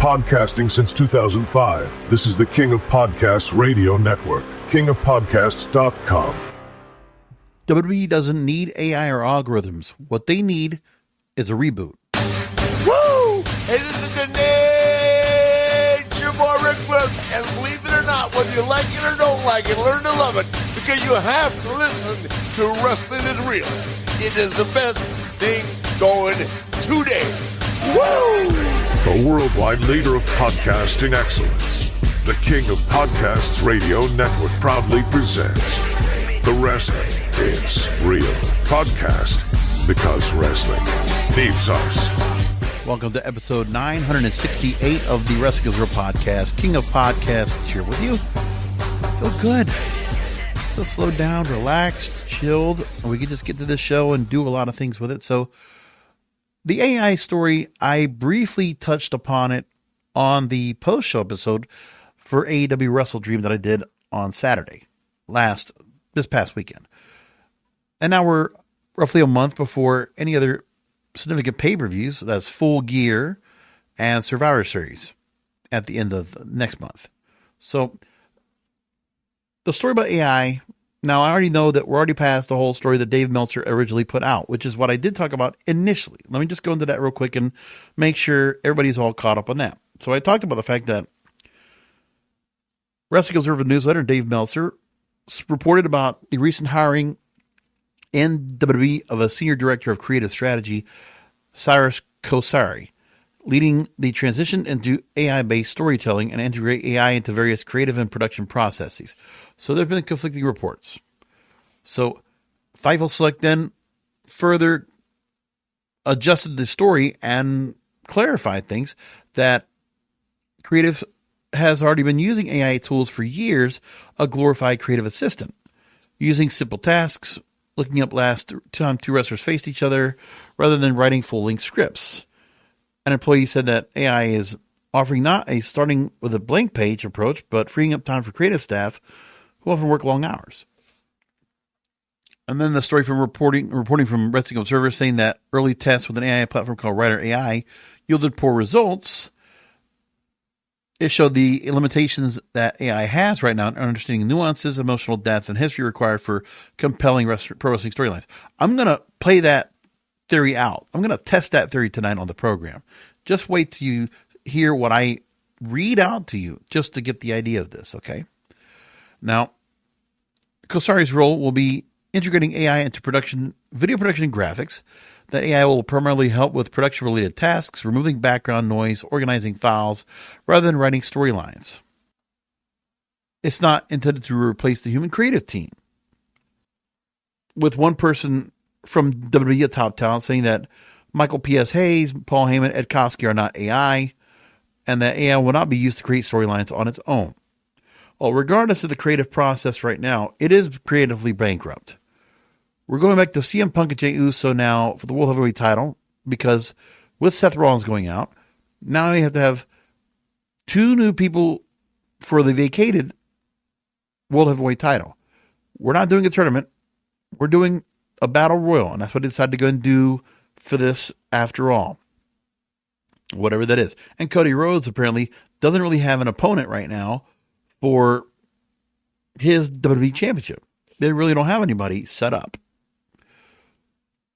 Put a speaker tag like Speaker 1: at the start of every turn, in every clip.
Speaker 1: podcasting since 2005. This is the King of Podcasts radio network, kingofpodcasts.com.
Speaker 2: WWE doesn't need AI or algorithms. What they need is a reboot.
Speaker 3: Woo! Hey, this is the Nature Boy Ric Flair. And believe it or not, whether you like it or don't like it, learn to love it. Because you have to listen to Wrestling is Real. It is the best thing going today. Woo!
Speaker 1: The worldwide leader of podcasting excellence. The King of Podcasts radio network proudly presents The Wrestling is Real podcast, because wrestling needs us.
Speaker 2: Welcome to episode 968 of the Wrestling is Real podcast. King of Podcasts here with you. Feel good. Feel slowed down, relaxed, chilled. And we can just get to this show and do a lot of things with it. So the AI story, I briefly touched upon it on the post-show episode for AEW Wrestle Dream that I did on Saturday, this past weekend. And now we're roughly a month before any other significant pay-per-views. That's Full Gear and Survivor Series at the end of next month. So the story about AI, now I already know that we're already past the whole story that Dave Meltzer originally put out, which is what I did talk about initially. Let me just go into that real quick and make sure everybody's all caught up on that. So I talked about the fact that Wrestling Observer newsletter, Dave Meltzer, reported about the recent hiring in WWE of a senior director of creative strategy, Cyrus Kosari, leading the transition into AI-based storytelling and integrate AI into various creative and production processes. So there have been conflicting reports. So Fightful Select then further adjusted the story and clarified things that creative has already been using AI tools for years, a glorified creative assistant, using simple tasks, looking up last time two wrestlers faced each other, rather than writing full-length scripts. An employee said that AI is offering not a starting with a blank page approach, but freeing up time for creative staff who often work long hours. And then the story from reporting from Wrestling Observer saying that early tests with an AI platform called Writer AI yielded poor results. It showed the limitations that AI has right now in understanding nuances, emotional depth, and history required for compelling pro wrestling storylines. I'm going to play that theory out. I'm going to test that theory tonight on the program. Just wait till you hear what I read out to you just to get the idea of this, okay? Now, Kosari's role will be integrating AI into video production and graphics. That AI will primarily help with production-related tasks, removing background noise, organizing files, rather than writing storylines. It's not intended to replace the human creative team. With one person from WWE, a top talent, saying that Michael P.S. Hayes, Paul Heyman, Ed Koskey are not AI, and that AI will not be used to create storylines on its own. Well, regardless of the creative process right now, it is creatively bankrupt. We're going back to CM Punk and Jey Uso now for the World Heavyweight title, because with Seth Rollins going out, now you have to have two new people for the vacated World Heavyweight title. We're not doing a tournament. We're doing a battle royal, and that's what they decided to go and do for this after all. Whatever that is. And Cody Rhodes apparently doesn't really have an opponent right now for his WWE Championship. They really don't have anybody set up.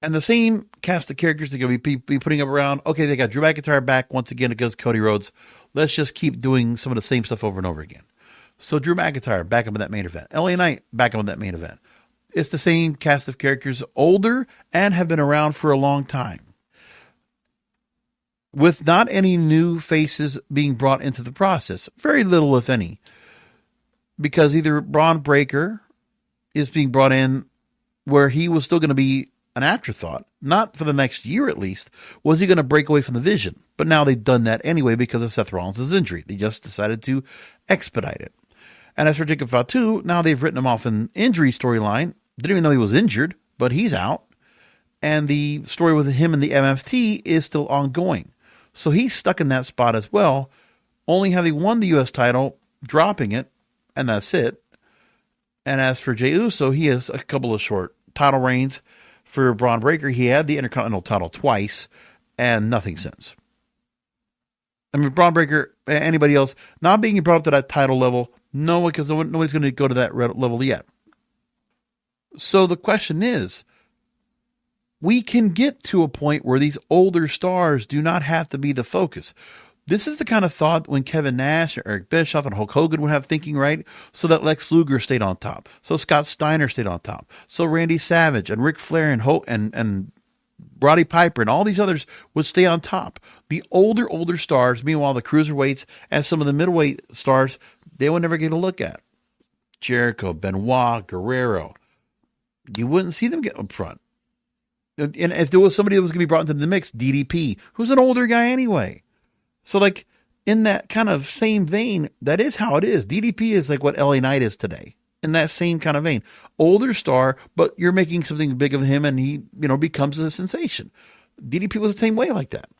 Speaker 2: And the same cast of characters they're going to be putting up around. Okay, they got Drew McIntyre back once again against Cody Rhodes. Let's just keep doing some of the same stuff over and over again. So Drew McIntyre back up in that main event. LA Knight back up in that main event. It's the same cast of characters, older and have been around for a long time, with not any new faces being brought into the process. Very little, if any, because either Braun Breaker is being brought in where he was still going to be an afterthought, not for the next year at least. Was he going to break away from the vision? But now they've done that anyway because of Seth Rollins' injury. They just decided to expedite it. And as for Jacob Fatu, now they've written him off an injury storyline. Didn't even know he was injured, but he's out. And the story with him and the MFT is still ongoing. So he's stuck in that spot as well, only having won the U.S. title, dropping it, and that's it. And as for Jey Uso, he has a couple of short title reigns. For Braun Breaker, he had the Intercontinental title twice, and nothing since. I mean, Braun Breaker, anybody else, not being brought up to that title level, no, because nobody's going to go to that level yet. So the question is, we can get to a point where these older stars do not have to be the focus. This is the kind of thought when Kevin Nash or Eric Bischoff and Hulk Hogan would have thinking, right? So that Lex Luger stayed on top. So Scott Steiner stayed on top. So Randy Savage and Ric Flair and Roddy Piper and all these others would stay on top. The older stars, meanwhile, the cruiserweights and some of the middleweight stars, they would never get a look at. Jericho, Benoit, Guerrero. You wouldn't see them get up front. And if there was somebody that was going to be brought into the mix, DDP, who's an older guy anyway. So like in that kind of same vein, that is how it is. DDP is like what LA Knight is today. In that same kind of vein. Older star, but you're making something big of him and he, becomes a sensation. DDP was the same way like that.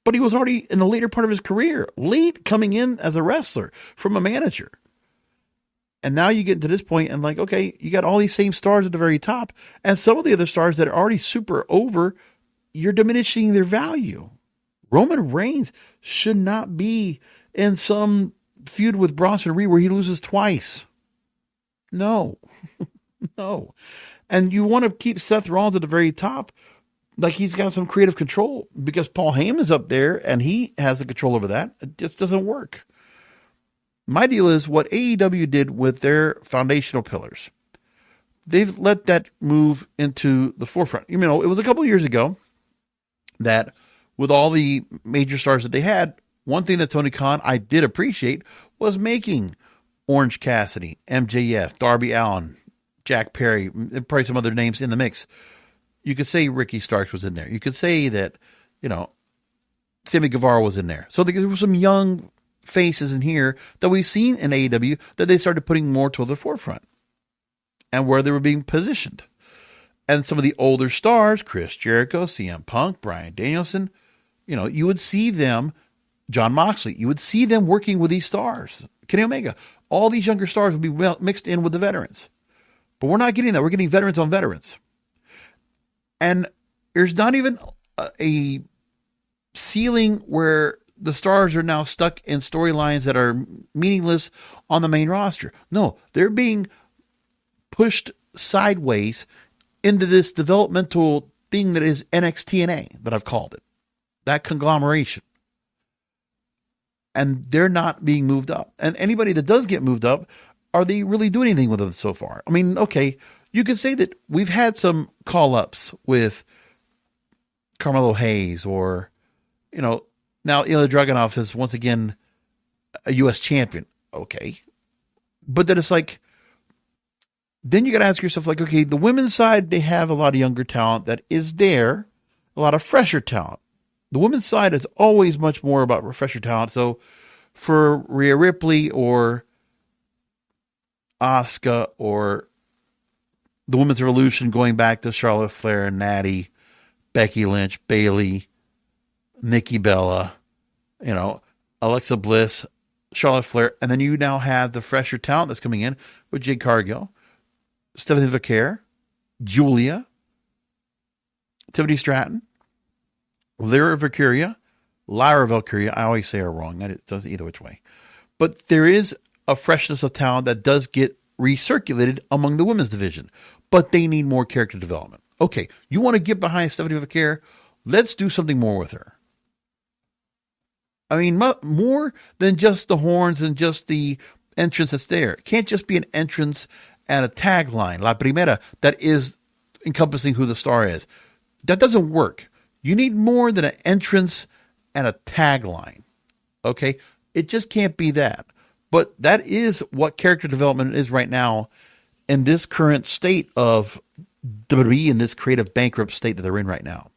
Speaker 2: But he was already in the later part of his career, late coming in as a wrestler from a manager. And now you get to this point and like, okay, you got all these same stars at the very top and some of the other stars that are already super over, you're diminishing their value. Roman Reigns should not be in some feud with Bronson Reed where he loses twice. No, no. And you want to keep Seth Rollins at the very top, like he's got some creative control because Paul Heyman's up there and he has the control over that. It just doesn't work. My deal is what AEW did with their foundational pillars. They've let that move into the forefront. It was a couple of years ago that with all the major stars that they had, one thing that Tony Khan, I did appreciate, was making Orange Cassidy, MJF, Darby Allin, Jack Perry, probably some other names in the mix. You could say Ricky Starks was in there. You could say that, Sammy Guevara was in there. So there were some young faces in here that we've seen in AEW that they started putting more to the forefront and where they were being positioned. And some of the older stars, Chris Jericho, CM Punk, Bryan Danielson, you would see them, Jon Moxley, you would see them working with these stars. Kenny Omega, all these younger stars would be mixed in with the veterans. But we're not getting that. We're getting veterans on veterans. And there's not even a ceiling where the stars are now stuck in storylines that are meaningless on the main roster. No, they're being pushed sideways into this developmental thing that is NXT&A, that I've called it. That conglomeration. And they're not being moved up. And anybody that does get moved up, are they really doing anything with them so far? I mean, okay, you could say that we've had some call-ups with Carmelo Hayes or, now Ilya Dragunov is once again a U.S. champion. Okay. But then it's like, then you got to ask yourself, like, okay, the women's side, they have a lot of younger talent that is there, a lot of fresher talent. The women's side is always much more about fresher talent. So for Rhea Ripley or Asuka or the Women's Revolution going back to Charlotte Flair and Natty, Becky Lynch, Bayley, Nikki Bella, Alexa Bliss, Charlotte Flair, and then you now have the fresher talent that's coming in with Jade Cargill, Stephanie Vaquer, Julia, Tiffany Stratton, Lyra Valkyria, I always say her wrong. It doesn't either which way. But there is a freshness of talent that does get recirculated among the women's division. But they need more character development. Okay, you want to get behind Stephanie Vaquer? Let's do something more with her. I mean, more than just the horns and just the entrance that's there. It can't just be an entrance and a tagline, La Primera, that is encompassing who the star is. That doesn't work. You need more than an entrance and a tagline. Okay? It just can't be that. But that is what character development is right now in this current state of WWE, in this creative bankrupt state that they're in right now.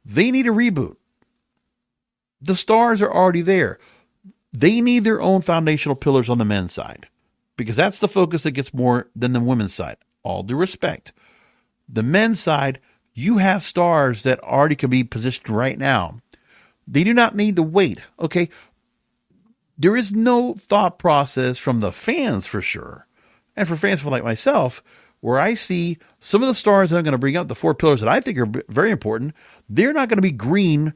Speaker 2: They need a reboot. The stars are already there. They need their own foundational pillars on the men's side because that's the focus that gets more than the women's side. All due respect. The men's side, you have stars that already can be positioned right now. They do not need to wait. Okay. There is no thought process from the fans for sure. And for fans like myself, where I see some of the stars that I'm going to bring up, the four pillars that I think are very important, they're not going to be green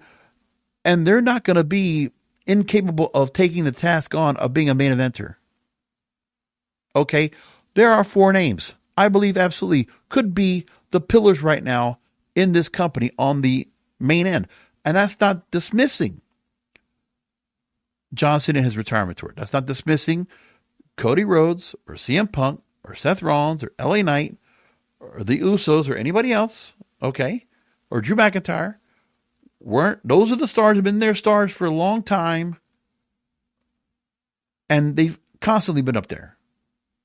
Speaker 2: and they're not going to be incapable of taking the task on of being a main eventer. Okay, there are 4 names I believe absolutely could be the pillars right now in this company on the main end. And that's not dismissing John Cena in his retirement tour. That's not dismissing Cody Rhodes or CM Punk or Seth Rollins or LA Knight or the Usos or anybody else, okay, or Drew McIntyre. Those are the stars, have been their stars for a long time, and they've constantly been up there.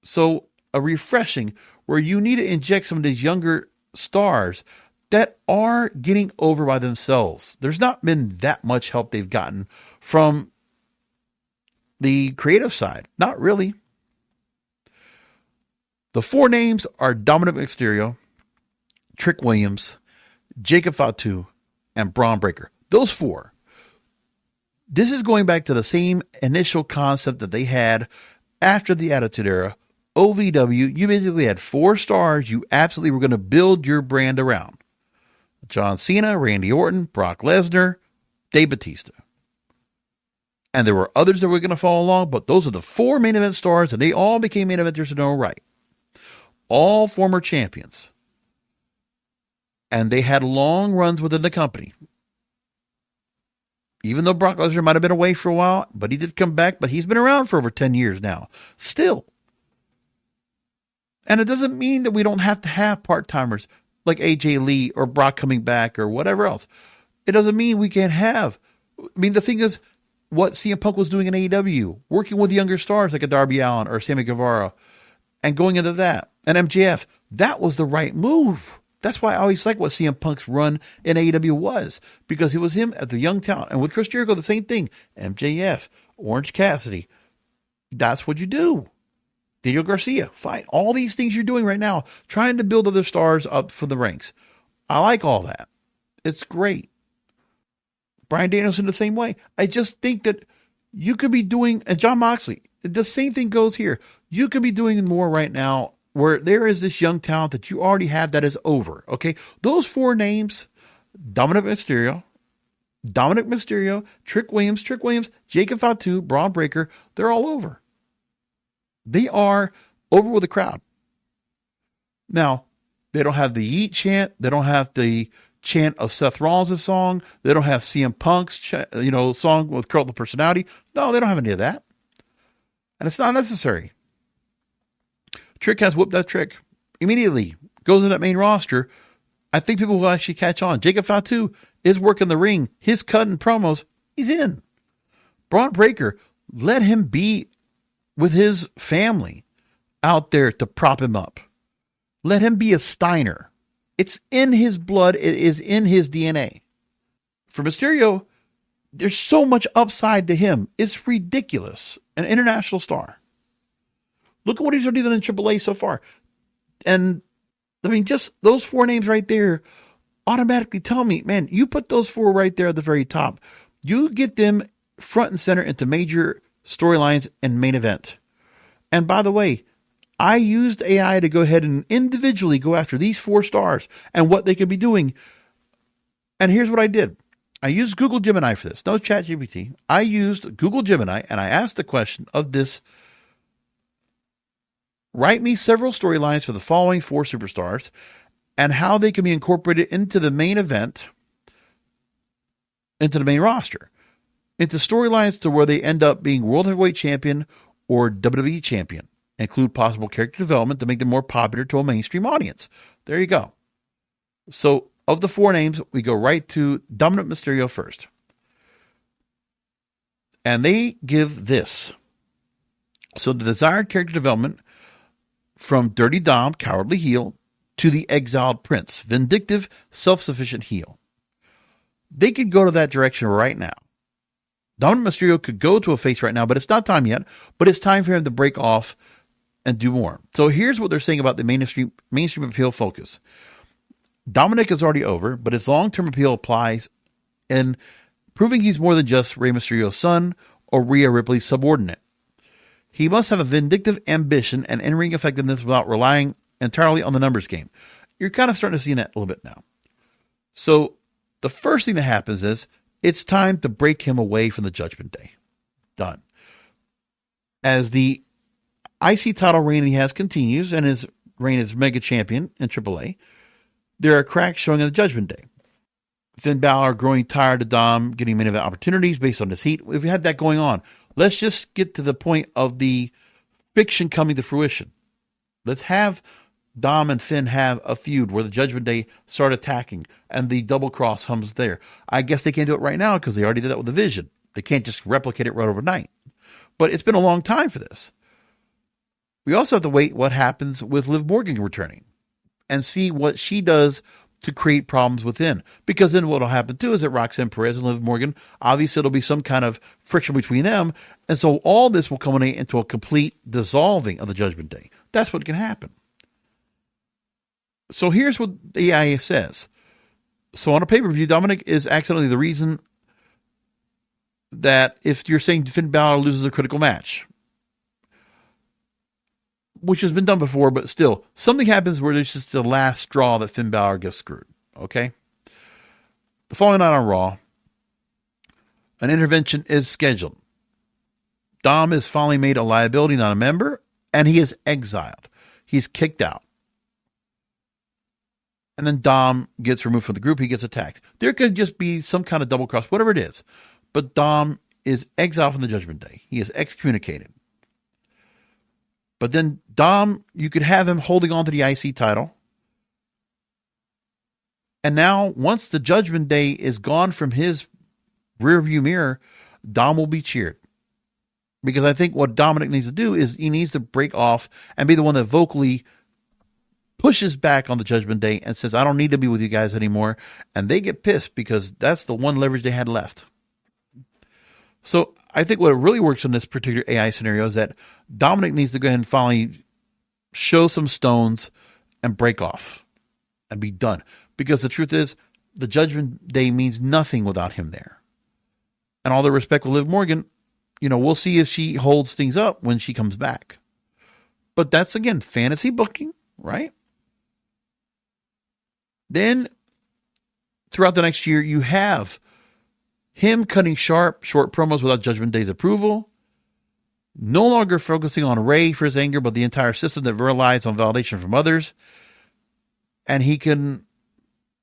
Speaker 2: So a refreshing where you need to inject some of these younger stars that are getting over by themselves. There's not been that much help they've gotten from the creative side. Not really. The 4 names are Dominic Mysterio, Trick Williams, Jacob Fatu, and Braun Breaker. Those 4. This is going back to the same initial concept that they had after the Attitude Era. OVW, you basically had 4 stars you absolutely were going to build your brand around. John Cena, Randy Orton, Brock Lesnar, Dave Bautista. And there were others that were going to follow along, but those are the 4 main event stars, and they all became main eventers in their own right. All former champions. And they had long runs within the company. Even though Brock Lesnar might have been away for a while, but he did come back, but he's been around for over 10 years now. Still. And it doesn't mean that we don't have to have part-timers like AJ Lee or Brock coming back or whatever else. It doesn't mean we can't have. I mean, the thing is, what CM Punk was doing in AEW, working with younger stars like a Darby Allin or Sammy Guevara, and going into that, and MJF, that was the right move. That's why I always like what CM Punk's run in AEW was, because it was him at the young talent. And with Chris Jericho, the same thing. MJF, Orange Cassidy. That's what you do. Daniel Garcia, fine. All these things you're doing right now, trying to build other stars up for the ranks. I like all that. It's great. Bryan Danielson the same way. I just think that you could be doing, and Jon Moxley, the same thing goes here. You could be doing more right now where there is this young talent that you already have that is over. Okay. Those 4 names, Dominic Mysterio, Trick Williams, Jacob Fatu, Braun Breaker, they're all over. They are over with the crowd. Now, they don't have the Yeet chant. They don't have the chant of Seth Rollins' song. They don't have CM Punk's song with Cult of Personality. No, they don't have any of that. And it's not necessary. Trick has whipped that trick immediately. Goes in that main roster. I think people will actually catch on. Jacob Fatu is working the ring. His cutting promos, he's in. Braun Breaker, let him be with his family out there to prop him up. Let him be a Steiner. It's in his blood. It is in his DNA. For Mysterio, there's so much upside to him. It's ridiculous. An international star. Look at what he's already done in AAA so far. And, I mean, just those 4 names right there automatically tell me, man, you put those 4 right there at the very top. You get them front and center into major storylines and main event. And by the way, I used AI to go ahead and individually go after these 4 stars and what they could be doing. And here's what I did. I used Google Gemini for this. No ChatGPT. I used Google Gemini and I asked the question of this. Write me several storylines for the following 4 superstars and how they can be incorporated into the main event, into the main roster, into storylines to where they end up being World Heavyweight Champion or WWE Champion. Include possible character development to make them more popular to a mainstream audience. There you go. So, of the 4 names, we go right to Dominic Mysterio first. And they give this. So, the desired character development from Dirty Dom, cowardly heel, to the exiled prince, vindictive, self-sufficient heel. They could go to that direction right now. Dominic Mysterio could go to a face right now, but it's not time yet. But it's time for him to break off and do more. So here's what they're saying about the mainstream appeal focus. Dominic is already over, but his long-term appeal applies in proving he's more than just Rey Mysterio's son or Rhea Ripley's subordinate. He must have a vindictive ambition and in-ring effectiveness without relying entirely on the numbers game. You're kind of starting to see that a little bit now. So the first thing that happens is It's time to break him away from the Judgment Day. Done. As the IC title reign he has continues and his reign as mega champion in AAA, there are cracks showing on the Judgment Day. Finn Balor growing tired of Dom getting main event opportunities based on his heat. If we had that going on, let's just get to the point of the fiction coming to fruition. Let's have Dom and Finn have a feud where the Judgment Day start attacking and the double cross comes there. I guess they can't do it right now because they already did that with the Vision. They can't just replicate it right overnight. But it's been a long time for this. We also have to wait what happens with Liv Morgan returning and see what she does to create problems within. Because then what will happen too is that Roxanne Perez and Liv Morgan, obviously there'll be some kind of friction between them. And so all this will culminate into a complete dissolving of the Judgment Day. That's what can happen. So here's what the AIA says. So on a pay-per-view, Dominic is accidentally the reason that if you're saying Finn Balor loses a critical match, which has been done before, but still, something happens where there's just the last straw that Finn Balor gets screwed. Okay? The following night on Raw, an intervention is scheduled. Dom is finally made a liability, not a member, and he is exiled. He's kicked out. And then Dom gets removed from the group. He gets attacked. There could just be some kind of double cross, whatever it is. But Dom is exiled from the Judgment Day. He is excommunicated. But then Dom, you could have him holding on to the IC title. And now, once the Judgment Day is gone from his rearview mirror, Dom will be cheered. Because I think what Dominic needs to do is he needs to break off and be the one that vocally pushes back on the Judgment Day and says, I don't need to be with you guys anymore. And they get pissed because that's the one leverage they had left. So I think what really works in this particular AI scenario is that Dominic needs to go ahead and finally show some stones and break off and be done. Because the truth is, the Judgment Day means nothing without him there. And all the respect with Liv Morgan, we'll see if she holds things up when she comes back. But that's, again, fantasy booking, right? Then, throughout the next year, you have him cutting short promos without Judgment Day's approval, no longer focusing on Ray for his anger, but the entire system that relies on validation from others. And he can,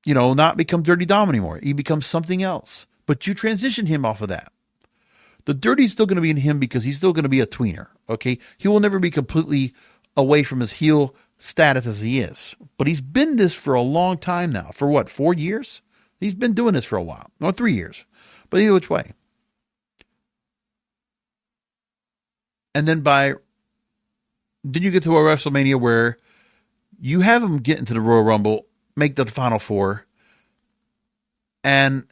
Speaker 2: not become Dirty Dom anymore. He becomes something else. But you transition him off of that. The dirty is still going to be in him because he's still going to be a tweener, okay? He will never be completely away from his heel status as he is. But he's been this for a long time now. For what, 4 years? He's been doing this for a while. No, 3 years. But either which way. And then you get to a WrestleMania where you have him get into the Royal Rumble, make the Final Four, and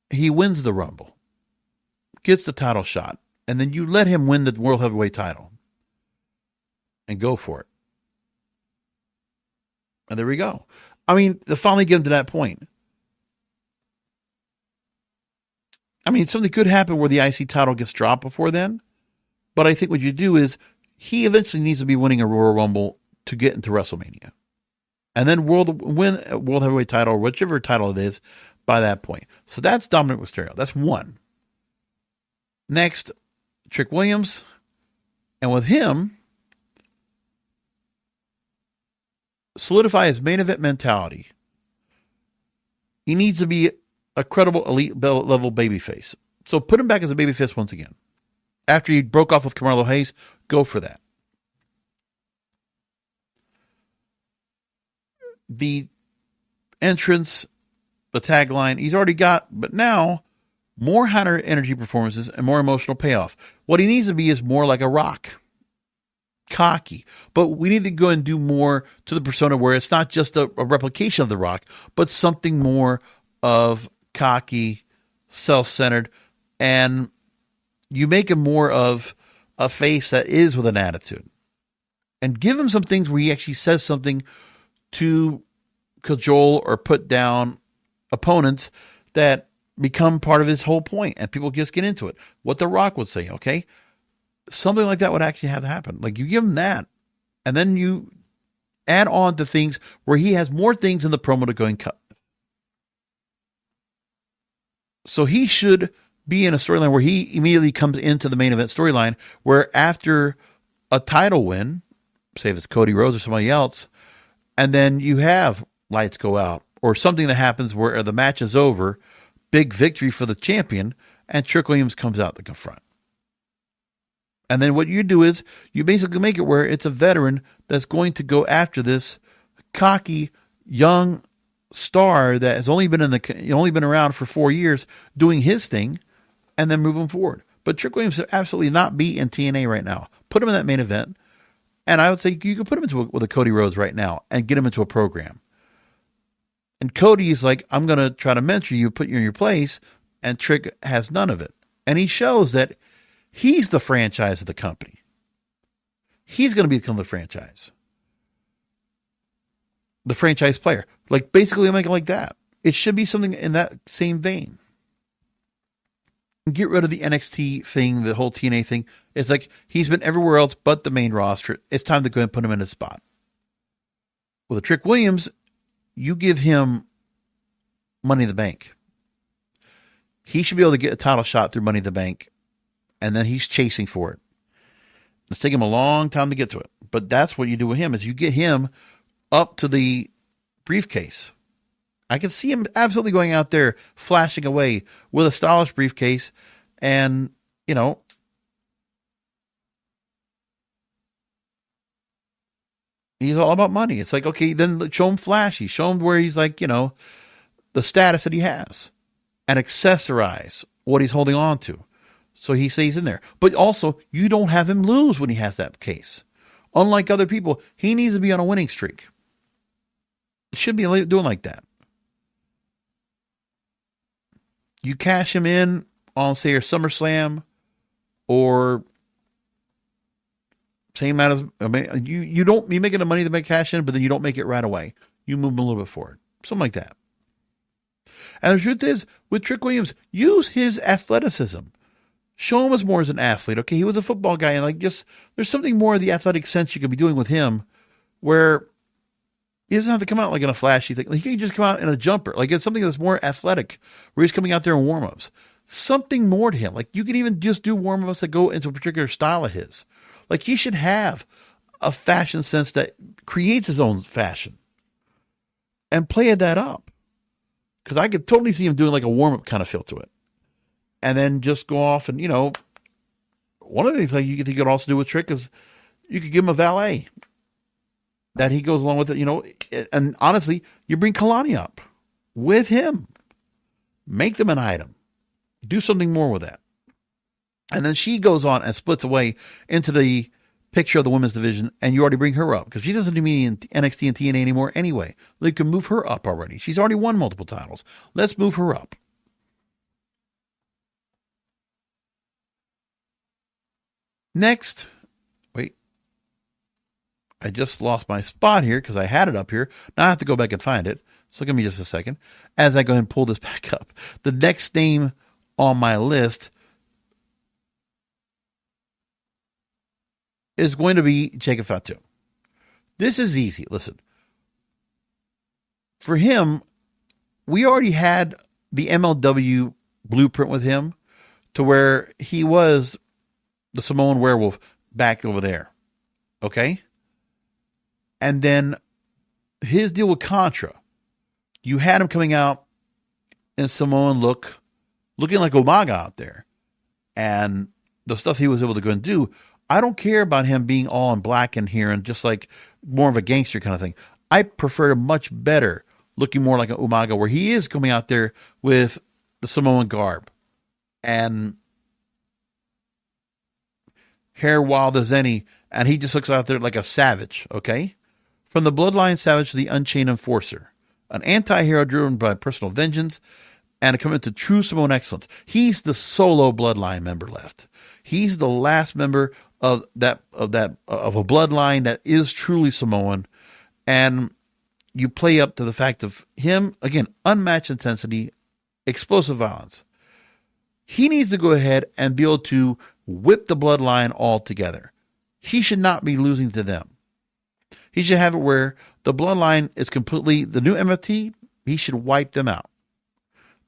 Speaker 2: he wins the Rumble, gets the title shot, and then you let him win the World Heavyweight title and go for it. And there we go. I mean, they finally get him to that point. I mean, something could happen where the IC title gets dropped before then. But I think what you do is he eventually needs to be winning a Royal Rumble to get into WrestleMania. And then win a World Heavyweight title, or whichever title it is, by that point. So that's Dominic Mysterio. That's one. Next, Trick Williams. And with him, solidify his main event mentality. He needs to be a credible elite level babyface. So put him back as a babyface once again. After he broke off with Carmelo Hayes, go for that. The entrance, the tagline, he's already got, but now more higher energy performances and more emotional payoff. What he needs to be is more like a Rock. Cocky. But we need to go and do more to the persona where it's not just a replication of the Rock, but something more of cocky, self-centered, and you make him more of a face that is with an attitude. And give him some things where he actually says something to cajole or put down opponents that become part of his whole point, and people just get into it. What The Rock would say, okay? Something like that would actually have to happen. Like, you give him that, and then you add on to things where he has more things in the promo to go and cut. So he should be in a storyline where he immediately comes into the main event storyline, where after a title win, say if it's Cody Rhodes or somebody else, and then you have lights go out or something that happens where the match is over, big victory for the champion, and Trick Williams comes out to confront. And then what you do is you basically make it where it's a veteran that's going to go after this cocky young star that has only been around for 4 years doing his thing, and then moving forward. But Trick Williams should absolutely not be in TNA right now. Put him in that main event, and I would say you could put him with a Cody Rhodes right now and get him into a program. And Cody's like, I'm going to try to mentor you, put you in your place, and Trick has none of it. And he shows that he's the franchise of the company. He's going to become the franchise player. Like, basically make it like that. It should be something in that same vein. Get rid of the NXT thing, the whole TNA thing. It's like he's been everywhere else but the main roster. It's time to go and put him in his spot. With a Trick Williams, you give him Money in the Bank. He should be able to get a title shot through Money in the Bank, and then he's chasing for it. It's taking him a long time to get to it. But that's what you do with him, is you get him up to the briefcase. I can see him absolutely going out there, flashing away with a stylish briefcase, and, you know, he's all about money. It's like, okay, then show him flashy. Show him where he's like, you know, the status that he has, and accessorize what he's holding on to. So he stays in there. But also, you don't have him lose when he has that case. Unlike other people, he needs to be on a winning streak. He should be doing like that. You cash him in on, say, your SummerSlam, or same amount as you make it a Money to Make cash in, but then you don't make it right away. You move him a little bit forward, something like that. And the truth is, with Trick Williams, use his athleticism. Show him as more as an athlete. Okay, he was a football guy, and like, just there's something more of the athletic sense you could be doing with him, where he doesn't have to come out like in a flashy thing. Like, he can just come out in a jumper. Like, it's something that's more athletic, where he's coming out there in warm-ups. Something more to him. Like, you can even just do warm-ups that go into a particular style of his. Like, he should have a fashion sense that creates his own fashion. And play that up. Because I could totally see him doing like a warm-up kind of feel to it. And then just go off and, you know, one of the things like you could also do with Trick is you could give him a valet that he goes along with it, you know. And honestly, you bring Kalani up with him. Make them an item. Do something more with that. And then she goes on and splits away into the picture of the women's division, and you already bring her up because she doesn't do me in NXT and TNA anymore anyway. You can move her up already. She's already won multiple titles. Let's move her up. Next, wait. I just lost my spot here because I had it up here. Now I have to go back and find it. So give me just a second as I go ahead and pull this back up. The next name on my list is going to be Jacob Fatu. This is easy. Listen. For him, we already had the MLW blueprint with him to where he was the Samoan werewolf back over there. Okay? And then his deal with Contra, you had him coming out in Samoan look, looking like Umaga out there. And the stuff he was able to go and do, I don't care about him being all in black in here and just like more of a gangster kind of thing. I prefer him much better looking more like an Umaga, where he is coming out there with the Samoan garb and hair wild as any, and he just looks out there like a savage, okay? From the bloodline savage to the unchained enforcer, an anti-hero driven by personal vengeance and a commitment to true Samoan excellence. He's the solo bloodline member left. He's the last member of a bloodline that is truly Samoan, and you play up to the fact of him, again, unmatched intensity, explosive violence. He needs to go ahead and be able to whip the bloodline all together. He should not be losing to them. He should have it where the bloodline is completely, the new MFT, he should wipe them out.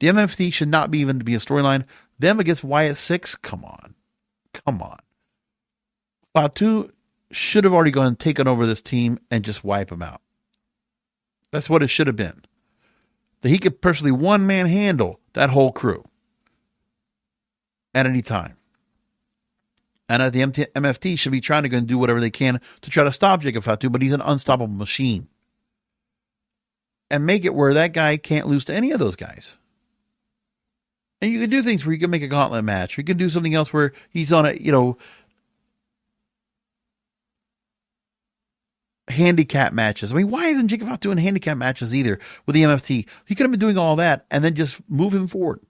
Speaker 2: The MFT should not be even to be a storyline. Them against Wyatt 6, come on. Fatu should have already gone and taken over this team and just wipe them out. That's what it should have been. That he could personally one-man handle that whole crew at any time. And the MFT should be trying to go and do whatever they can to try to stop Jacob Fatu, but he's an unstoppable machine. And make it where that guy can't lose to any of those guys. And you can do things where you can make a gauntlet match. Or you can do something else where he's on a, handicap matches. I mean, why isn't Jacob Fatu doing handicap matches either with the MFT? He could have been doing all that and then just move him forward.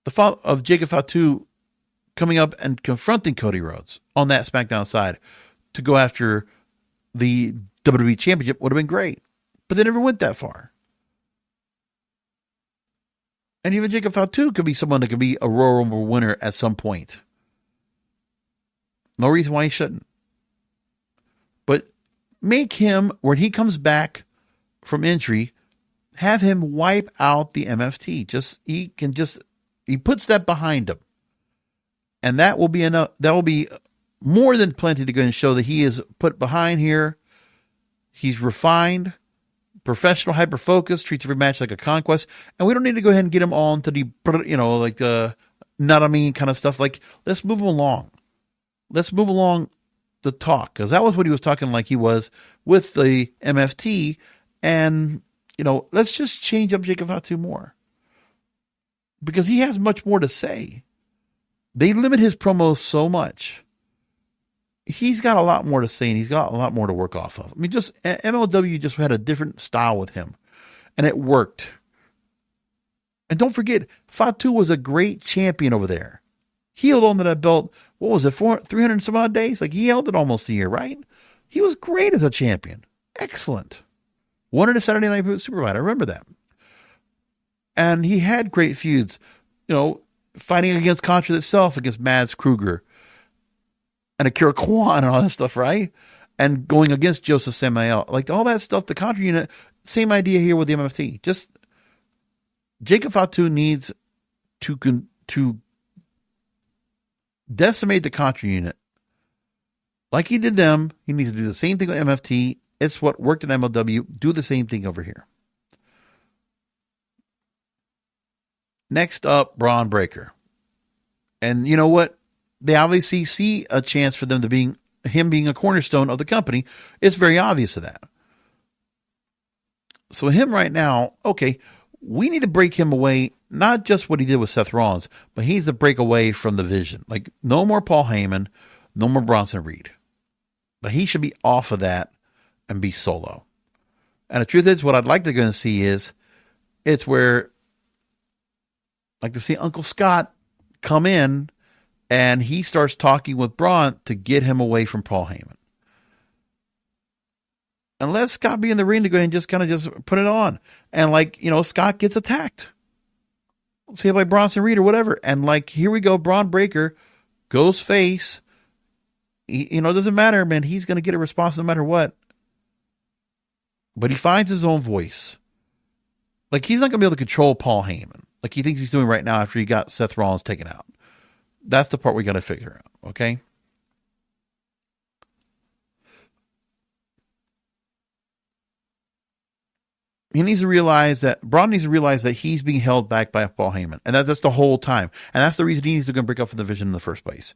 Speaker 2: The thought of Jacob Fatu coming up and confronting Cody Rhodes on that SmackDown side to go after the WWE Championship would have been great. But they never went that far. And even Jacob Fatu could be someone that could be a Royal Rumble winner at some point. No reason why he shouldn't. But make him, when he comes back from injury, have him wipe out the MFT. He puts that behind him. And that will be enough. That will be more than plenty to go and show that he is put behind here. He's refined, professional, hyper-focused, treats every match like a conquest. And we don't need to go ahead and get him all into the, like the not a mean kind of stuff. Like, let's move him along. Let's move along the talk. Because that was what he was talking like he was with the MFT. And, let's just change up Jacob Fatu more. Because he has much more to say. They limit his promos so much. He's got a lot more to say, and he's got a lot more to work off of. I mean, just MLW just had a different style with him, and it worked. And don't forget, Fatu was a great champion over there. He held on to that belt, 300 and some odd days? Like, he held it almost a year, right? He was great as a champion. Excellent. Won it a Saturday Night Superfight. I remember that. And he had great feuds, fighting against Contra itself, against Mads Kruger and Akira Kwan and all that stuff, right? And going against Joseph Samael. Like, all that stuff, the Contra unit, same idea here with the MFT. Just, Jacob Fatu needs to decimate the Contra unit. Like he did them, he needs to do the same thing with MFT. It's what worked in MLW. Do the same thing over here. Next up, Braun Breaker. And you know what? They obviously see a chance for them being a cornerstone of the company. It's very obvious of that. So him right now, okay, we need to break him away, not just what he did with Seth Rollins, but he's the breakaway from the vision. Like, no more Paul Heyman, no more Bronson Reed. But he should be off of that and be solo. And the truth is, what I'd like to go and see is, it's where like to see Uncle Scott come in and he starts talking with Braun to get him away from Paul Heyman. And let Scott be in the ring to go ahead and just put it on. And Scott gets attacked. Say by Bronson Reed or whatever. And here we go, Braun Breaker goes face. It doesn't matter, man. He's going to get a response no matter what. But he finds his own voice. He's not going to be able to control Paul Heyman. Like he thinks he's doing right now after he got Seth Rollins taken out. That's the part we got to figure out, okay? Braun needs to realize that he's being held back by Paul Heyman. And that's the whole time. And that's the reason he needs to go and break up from the division in the first place.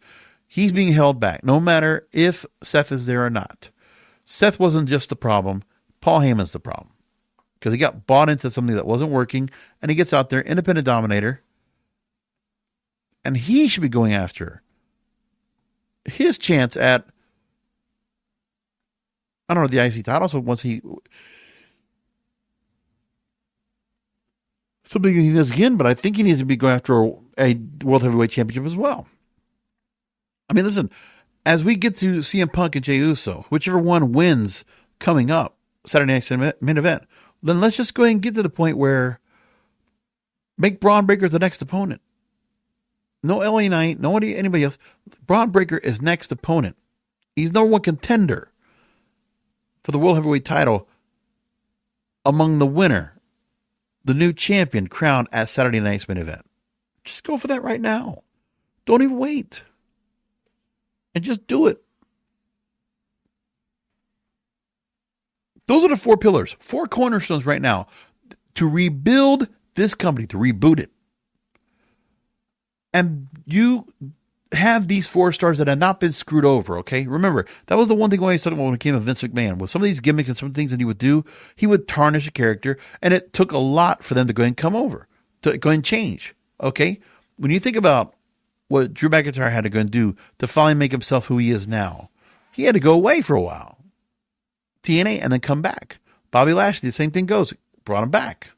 Speaker 2: He's being held back, no matter if Seth is there or not. Seth wasn't just the problem. Paul Heyman's the problem. Because he got bought into something that wasn't working, and he gets out there, independent dominator, and he should be going after his chance at, I don't know, the IC title. So once something he does again, but I think he needs to be going after a World Heavyweight Championship as well. I mean, listen, as we get to CM Punk and Jey Uso, whichever one wins coming up, Saturday Night's main event, then let's just go ahead and get to the point where make Braun Breaker the next opponent. No LA Knight, anybody else. Braun Breaker is next opponent. He's number one contender for the World Heavyweight title among the winner, the new champion crowned at Saturday night's main event. Just go for that right now. Don't even wait. And just do it. Those are the 4 pillars, 4 cornerstones right now to rebuild this company, to reboot it. And you have these 4 stars that have not been screwed over, okay? Remember, that was the one thing I always talked about when it came to Vince McMahon. With some of these gimmicks and some things that he would do, he would tarnish a character, and it took a lot for them to go and come over, to go and change, okay? When you think about what Drew McIntyre had to go and do to finally make himself who he is now, he had to go away for a while. TNA and then come back. Bobby Lashley, the same thing goes. Brought him back.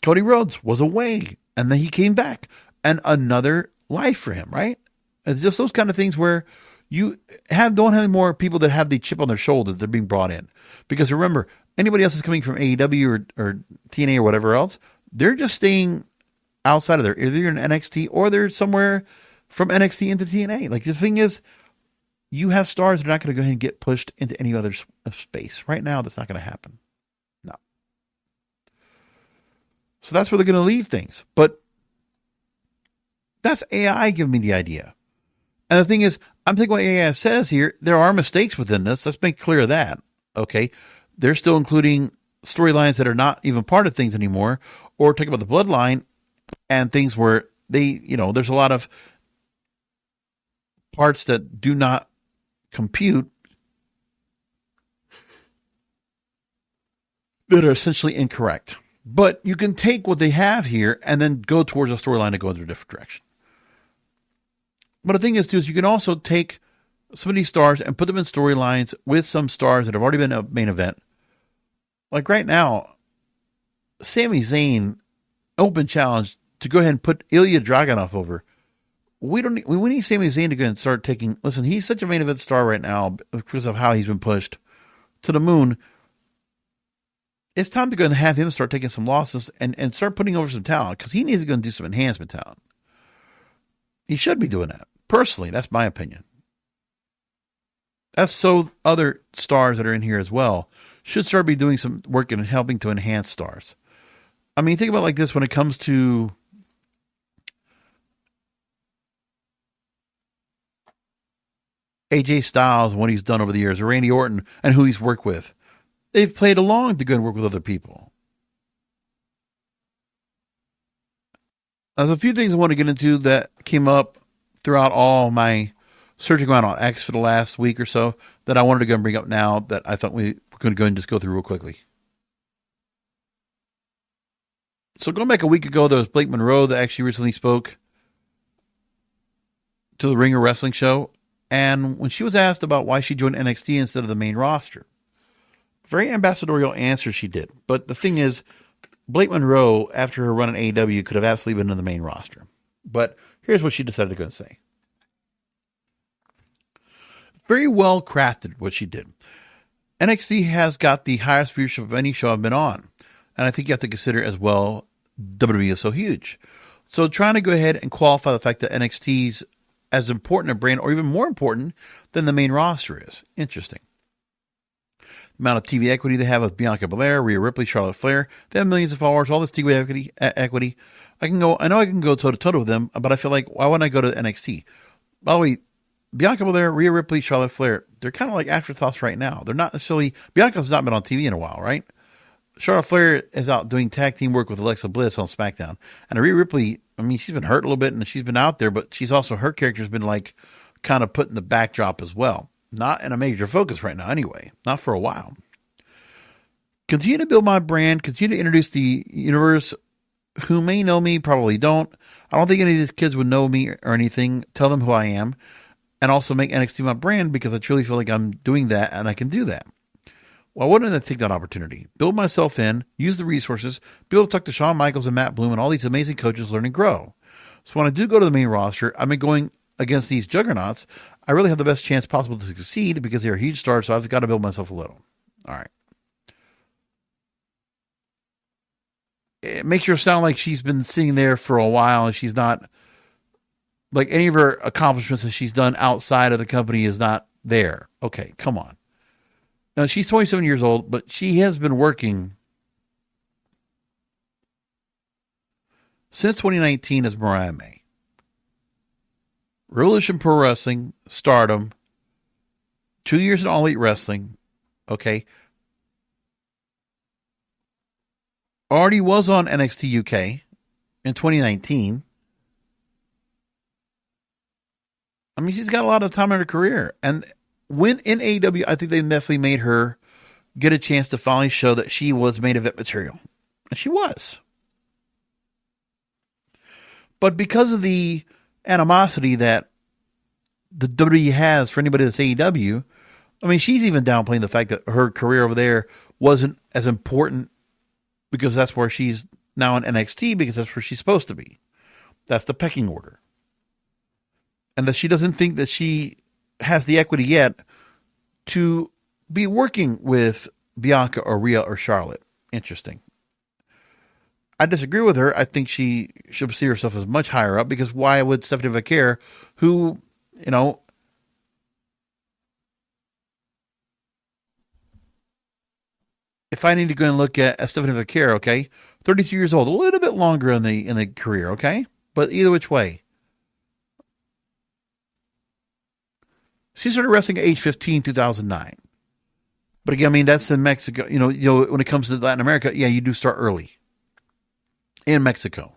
Speaker 2: Cody Rhodes was away, and then he came back. And another life for him, right? It's just those kind of things where you don't have any more people that have the chip on their shoulder that they're being brought in. Because remember, anybody else is coming from AEW or TNA or whatever else, they're just staying outside of there. Either you're in NXT or they're somewhere from NXT into TNA. Like the thing is, you have stars that are not going to go ahead and get pushed into any other space. Right now, that's not going to happen. No. So that's where they're going to leave things. But that's AI giving me the idea. And the thing is, I'm thinking what AI says here, there are mistakes within this. Let's make clear that. Okay. They're still including storylines that are not even part of things anymore, or talking about the bloodline and things where they, there's a lot of parts that do not compute that are essentially incorrect. But you can take what they have here and then go towards a storyline and go in a different direction. But the thing is, too, is you can also take some of these stars and put them in storylines with some stars that have already been a main event. Like right now, Sami Zayn open challenge to go ahead and put Ilya Dragunov over. We need Sami Zayn to go and start taking. Listen, he's such a main event star right now because of how he's been pushed to the moon. It's time to go and have him start taking some losses and start putting over some talent, because he needs to go and do some enhancement talent. He should be doing that. Personally, that's my opinion. That's so other stars that are in here as well should start be doing some work and helping to enhance stars. I mean, think about it like this when it comes to AJ Styles and what he's done over the years, or Randy Orton and who he's worked with. They've played along to go and work with other people. There's a few things I want to get into that came up throughout all my searching around on X for the last week or so that I wanted to go and bring up now that I thought we were going to go and just go through real quickly. So going back a week ago, there was Blake Monroe that actually recently spoke to the Ringer Wrestling Show. And when she was asked about why she joined NXT instead of the main roster, very ambassadorial answer she did. But the thing is, Blake Monroe, after her run in AEW, could have absolutely been in the main roster. But here's what she decided to go and say. Very well crafted what she did. NXT has got the highest viewership of any show I've been on. And I think you have to consider as well, WWE is so huge. So trying to go ahead and qualify the fact that NXT's as important a brand, or even more important than the main roster is. Interesting. The amount of TV equity they have with Bianca Belair, Rhea Ripley, Charlotte Flair. They have millions of followers, all this TV equity. I know I can go toe to toe with them, but I feel like, why wouldn't I go to NXT? By the way, Bianca Belair, Rhea Ripley, Charlotte Flair, they're kind of like afterthoughts right now. They're not necessarily, Bianca's not been on TV in a while, right? Charlotte Flair is out doing tag team work with Alexa Bliss on SmackDown. And Rhea Ripley, I mean, she's been hurt a little bit and she's been out there, but she's also, her character's been like kind of put in the backdrop as well. Not in a major focus right now anyway. Not for a while. Continue to build my brand. Continue to introduce the universe. Who may know me, probably don't. I don't think any of these kids would know me or anything. Tell them who I am. And also make NXT my brand, because I truly feel like I'm doing that and I can do that. Well, why wouldn't I take that opportunity? Build myself in, use the resources, be able to talk to Shawn Michaels and Matt Bloom and all these amazing coaches, learn and grow. So when I do go to the main roster, I've been going against these juggernauts. I really have the best chance possible to succeed because they're huge stars, so I've got to build myself a little. All right. It makes her sound like she's been sitting there for a while and she's not, like any of her accomplishments that she's done outside of the company is not there. Okay, come on. Now, she's 27 years old, but she has been working since 2019 as Mariah May. Revolution Pro Wrestling, Stardom, 2 years in All Elite Wrestling, okay. Already was on NXT UK in 2019. I mean, she's got a lot of time in her career. And when in AEW, I think they definitely made her get a chance to finally show that she was main event material. And she was. But because of the animosity that the WWE has for anybody that's AEW, I mean, she's even downplaying the fact that her career over there wasn't as important because that's where she's now in NXT, because that's where she's supposed to be. That's the pecking order. And that she doesn't think that she has the equity yet to be working with Bianca or Rhea or Charlotte. Interesting. I disagree with her. I think she should see herself as much higher up, because why would Stephanie Vaquer, who, you know, if I need to go and look at Stephanie Vaquer, okay, 32 years old, a little bit longer in the career, okay? But either which way. She started wrestling at age 15, 2009. But again, I mean, that's in Mexico. You know, when it comes to Latin America, yeah, you do start early in Mexico.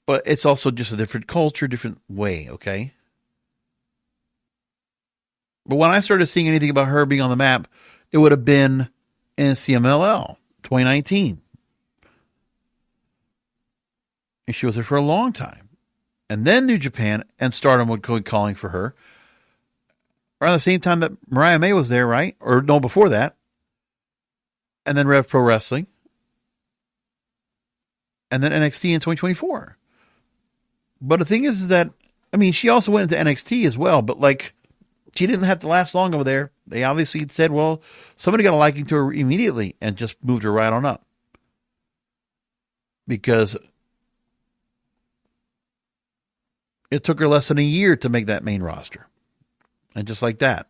Speaker 2: But it's also just a different culture, different way, okay? But when I started seeing anything about her being on the map, it would have been in CMLL 2019. And she was there for a long time. And then New Japan and Stardom would go calling for her around the same time that Mariah May was there, right? Or no, before that. And then Rev Pro Wrestling. And then NXT in 2024. But the thing is that, I mean, she also went into NXT as well, but like, she didn't have to last long over there. They obviously said, well, somebody got a liking to her immediately and just moved her right on up. Because it took her less than a year to make that main roster. And just like that.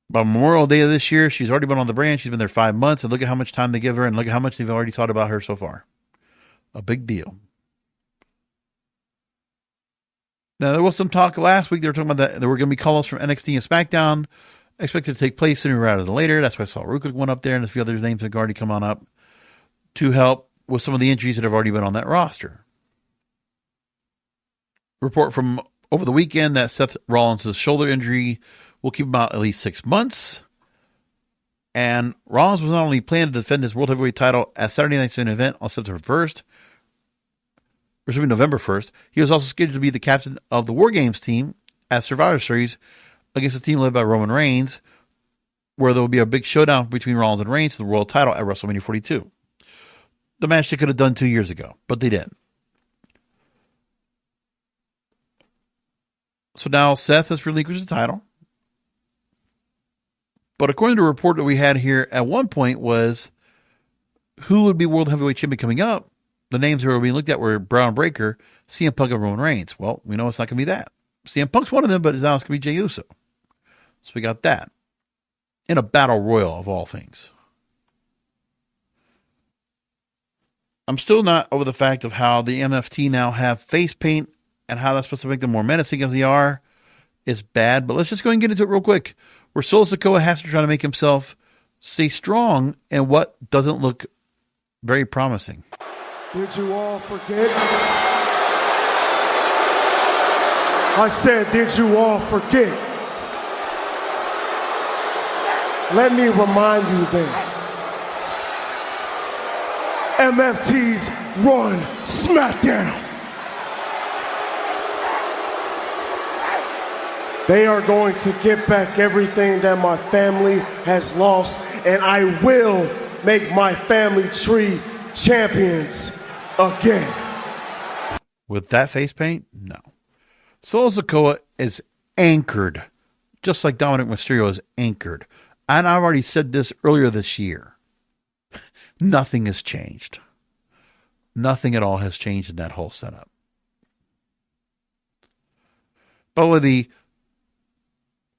Speaker 2: By Memorial Day of this year, she's already been on the brand. She's been there 5 months. And look at how much time they give her. And look at how much they've already thought about her so far. A big deal. Now, there was some talk last week. They were talking about that there were going to be call-ups from NXT and SmackDown expected to take place sooner rather than later. That's why I saw Ruka went up there, and a few other names have already come on up to help with some of the injuries that have already been on that roster. Report from over the weekend that Seth Rollins' shoulder injury will keep him out at least 6 months. And Rollins was not only planning to defend his World Heavyweight title at Saturday Night's main event on September 1st, or excuse me, November 1st, he was also scheduled to be the captain of the War Games team at Survivor Series against a team led by Roman Reigns, where there will be a big showdown between Rollins and Reigns for the world title at WrestleMania 42. The match they could have done 2 years ago, but they didn't. So now Seth has relinquished the title. But according to a report that we had here at one point was who would be World Heavyweight Champion coming up. The names that were being looked at were Braun Breaker, CM Punk, and Roman Reigns. Well, we know it's not going to be that. CM Punk's one of them, but now it's going to be Jey Uso. So we got that. In a battle royal of all things. I'm still not over the fact of how the MFT now have face paint and how that's supposed to make them more menacing as they are is bad. But let's just go and get into it real quick. Where Solo Sikoa has to try to make himself stay strong in what doesn't look very promising.
Speaker 4: Did you all forget? I said, did you all forget? Let me remind you then. MFT's run SmackDown. They are going to get back everything that my family has lost, and I will make my family tree champions again.
Speaker 2: With that face paint? No. Solo Sikoa is anchored, just like Dominic Mysterio is anchored. And I've already said this earlier this year. Nothing has changed. Nothing at all has changed in that whole setup. But with the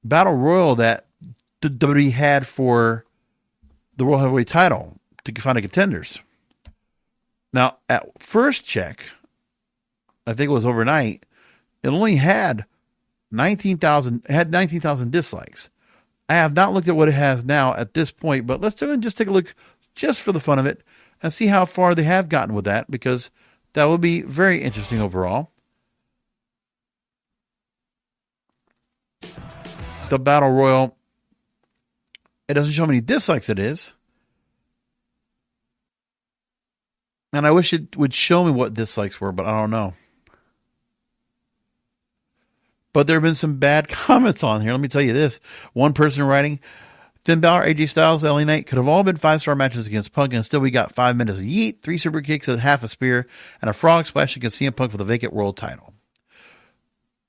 Speaker 2: battle royal that the WWE had for the World Heavyweight title to find a contenders. Now, at first check, I think it was overnight, it only had 19,000 dislikes. I have not looked at what it has now at this point, but let's just take a look just for the fun of it and see how far they have gotten with that, because that would be very interesting overall. The Battle Royal, it doesn't show how many dislikes it is. And I wish it would show me what dislikes were, but I don't know. But there have been some bad comments on here. Let me tell you this. One person writing, Finn Balor, AJ Styles, LA Knight could have all been 5-star matches against Punk, and still we got 5 minutes of yeet, 3 super kicks, and half a spear, and a frog splash against CM Punk for the vacant world title.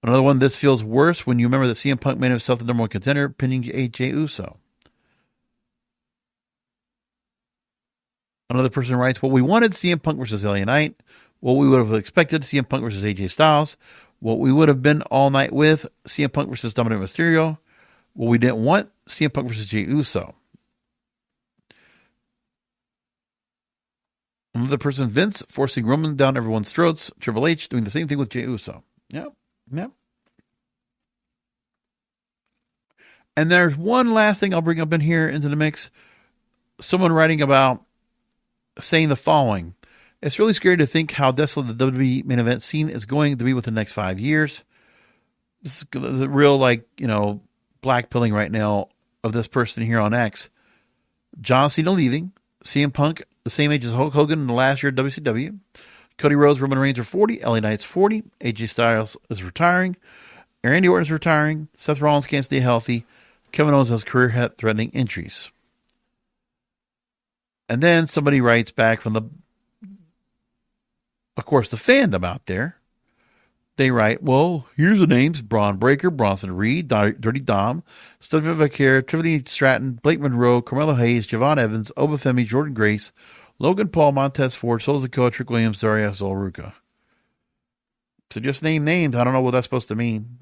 Speaker 2: Another one, this feels worse when you remember that CM Punk made himself the number one contender, pinning AJ Uso. Another person writes, what we wanted, CM Punk versus LA Knight. What we would have expected, CM Punk versus AJ Styles. What we would have been all night with, CM Punk versus Dominic Mysterio. What we didn't want, CM Punk versus Jey Uso. Another person, Vince, forcing Roman down everyone's throats. Triple H doing the same thing with Jey Uso. Yep. And there's one last thing I'll bring up in here into the mix. Someone writing about saying the following. It's really scary to think how desolate the WWE main event scene is going to be within the next 5 years. This is the real, blackpilling right now of this person here on X. John Cena leaving. CM Punk, the same age as Hulk Hogan in the last year of WCW. Cody Rhodes, Roman Reigns are 40. LA Knight's 40. AJ Styles is retiring. Randy Orton's retiring. Seth Rollins can't stay healthy. Kevin Owens has career-threatening injuries. And then somebody writes back from the fandom out there. They write, well, here's the names: Braun Breaker, Bronson Reed, Dirty Dom, Stephanie Vaquer, Tiffany Stratton, Blake Monroe, Carmelo Hayes, Javon Evans, Obafemi, Jordan Grace, Logan Paul, Montez Ford, Sol Sikoa, Trick Williams, Zaria Zolruka. So just name names. I don't know what that's supposed to mean.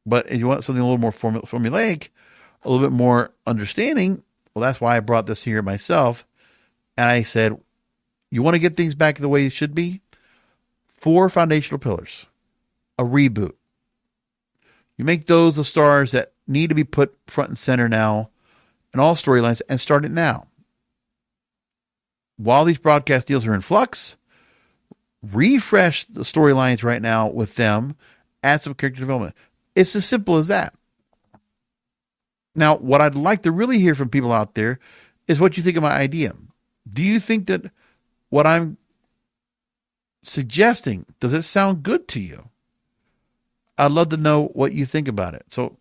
Speaker 2: But if you want something a little more formulaic, a little bit more understanding, well, that's why I brought this here myself. And I said, you want to get things back the way it should be? 4 foundational pillars. A reboot. You make those the stars that need to be put front and center now in all storylines, and start it now. While these broadcast deals are in flux, refresh the storylines right now with them, add some character development. It's as simple as that. Now, what I'd like to really hear from people out there is what you think of my idea. Do you think that what I'm suggesting, does it sound good to you? I'd love to know what you think about it. So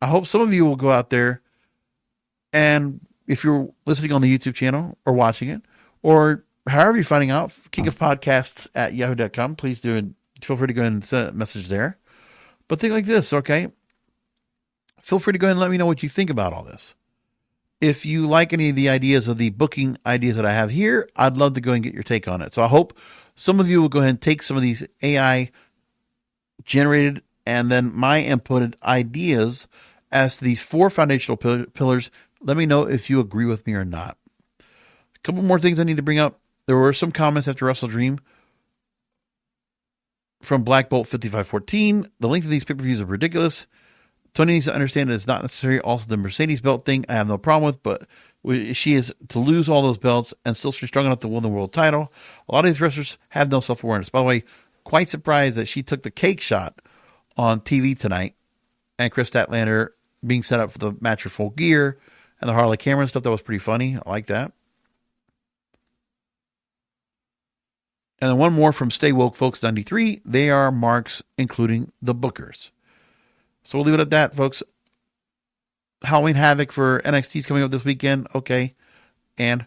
Speaker 2: I hope some of you will go out there, and if you're listening on the YouTube channel or watching it, or however you're finding out, kingofpodcasts@yahoo.com, please do, and feel free to go ahead and send a message there. But think like this, okay? Feel free to go ahead and let me know what you think about all this. If you like any of the ideas of the booking ideas that I have here, I'd love to go and get your take on it. So I hope some of you will go ahead and take some of these AI generated and then my inputted ideas as to these 4 foundational pillars. Let me know if you agree with me or not. A couple more things I need to bring up. There were some comments after Wrestle Dream from Black Bolt 5514. The length of these pay-per-views are ridiculous. Tony needs to understand that it's not necessary. Also, the Mercedes belt thing, I have no problem with, but she is to lose all those belts and still she's strong enough to win the world title. A lot of these wrestlers have no self-awareness. By the way, quite surprised that she took the cake shot on TV tonight, and Chris Statlander being set up for the match for Full Gear and the Harley Cameron stuff. That was pretty funny. I like that. And then one more from Stay Woke Folks 93. They are marks, including the bookers. So we'll leave it at that, folks. Halloween Havoc for NXT is coming up this weekend. Okay. And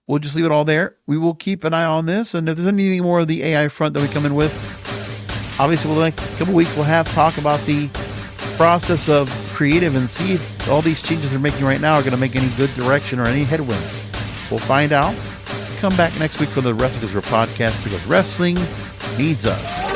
Speaker 2: we'll just leave it all there. We will keep an eye on this. And if there's anything more of the AI front that we come in with, obviously, the next couple weeks, we'll have talk about the process of creative and see if all these changes they're making right now are going to make any good direction or any headwinds. We'll find out. Come back next week for the Wrestling is Real podcast, because wrestling needs us.